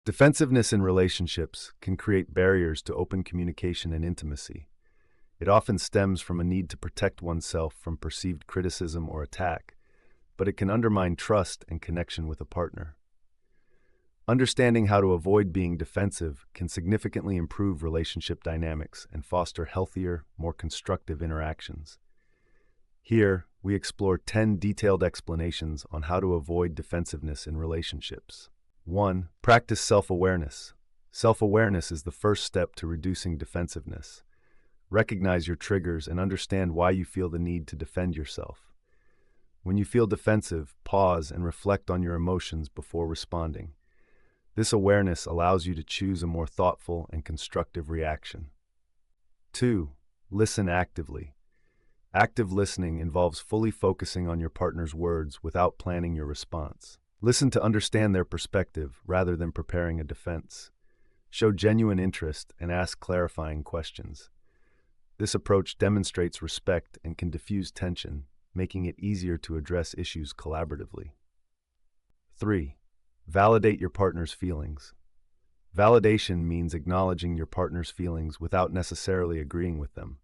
Defensiveness in relationships can create barriers to open communication and intimacy. It often stems from a need to protect oneself from perceived criticism or attack, but it can undermine trust and connection with a partner. Understanding how to avoid being defensive can significantly improve relationship dynamics and foster healthier, more constructive interactions. Here, we explore 10 detailed explanations on how to avoid defensiveness in relationships. 1. Practice self-awareness. Self-awareness is the first step to reducing defensiveness. Recognize your triggers and understand why you feel the need to defend yourself. When you feel defensive, pause and reflect on your emotions before responding. This awareness allows you to choose a more thoughtful and constructive reaction. 2. Listen actively. Active listening involves fully focusing on your partner's words without planning your response. Listen to understand their perspective rather than preparing a defense. Show genuine interest and ask clarifying questions. This approach demonstrates respect and can diffuse tension, making it easier to address issues collaboratively. 3. Validate your partner's feelings. Validation means acknowledging your partner's feelings without necessarily agreeing with them.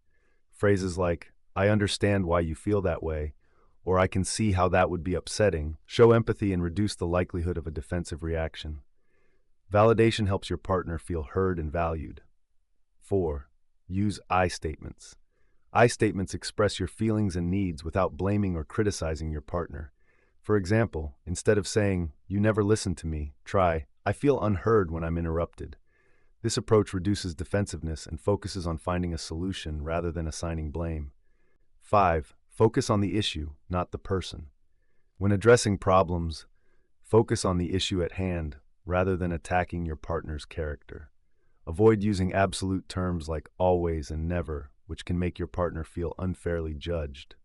Phrases like, "I understand why you feel that way," or "I can see how that would be upsetting," show empathy and reduce the likelihood of a defensive reaction. Validation helps your partner feel heard and valued. 4. Use I statements. I statements express your feelings and needs without blaming or criticizing your partner. For example, instead of saying, "You never listen to me," try, "I feel unheard when I'm interrupted." This approach reduces defensiveness and focuses on finding a solution rather than assigning blame. 5. Focus on the issue, not the person. When addressing problems, focus on the issue at hand rather than attacking your partner's character. Avoid using absolute terms like always and never, which can make your partner feel unfairly judged.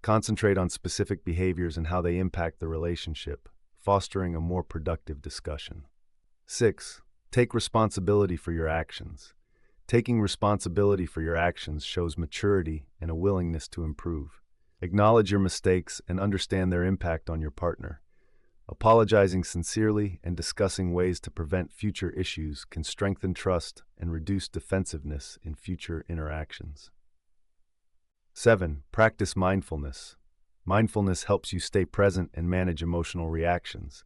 Concentrate on specific behaviors and how they impact the relationship, fostering a more productive discussion. 6. Take responsibility for your actions. Taking responsibility for your actions shows maturity and a willingness to improve. Acknowledge your mistakes and understand their impact on your partner. Apologizing sincerely and discussing ways to prevent future issues can strengthen trust and reduce defensiveness in future interactions. 7. Practice mindfulness. Mindfulness helps you stay present and manage emotional reactions.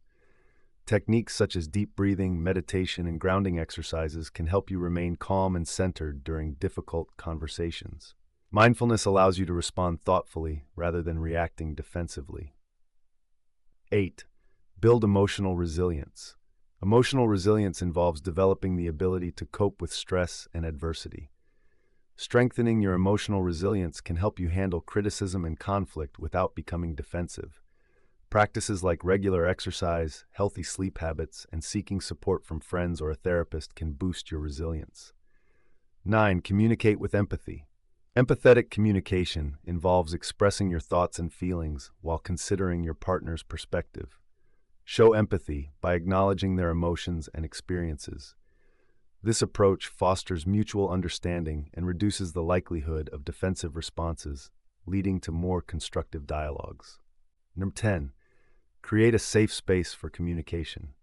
Techniques such as deep breathing, meditation, and grounding exercises can help you remain calm and centered during difficult conversations. Mindfulness allows you to respond thoughtfully rather than reacting defensively. 8. Build emotional resilience. Emotional resilience involves developing the ability to cope with stress and adversity. Strengthening your emotional resilience can help you handle criticism and conflict without becoming defensive. Practices like regular exercise, healthy sleep habits, and seeking support from friends or a therapist can boost your resilience. 9. Communicate with empathy. Empathetic communication involves expressing your thoughts and feelings while considering your partner's perspective. Show empathy by acknowledging their emotions and experiences. This approach fosters mutual understanding and reduces the likelihood of defensive responses, leading to more constructive dialogues. Number 10. Create a safe space for communication.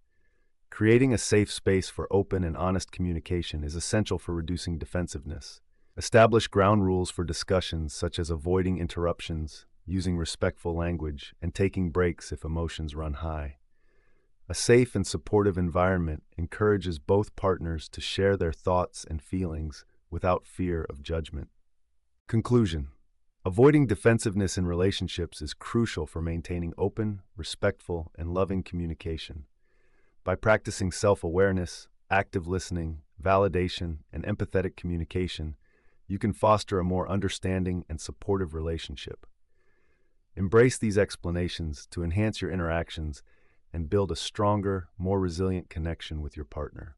Creating a safe space for open and honest communication is essential for reducing defensiveness. Establish ground rules for discussions such as avoiding interruptions, using respectful language, and taking breaks if emotions run high. A safe and supportive environment encourages both partners to share their thoughts and feelings without fear of judgment. Conclusion. Avoiding defensiveness in relationships is crucial for maintaining open, respectful, and loving communication. By practicing self-awareness, active listening, validation, and empathetic communication, you can foster a more understanding and supportive relationship. Embrace these explanations to enhance your interactions and build a stronger, more resilient connection with your partner.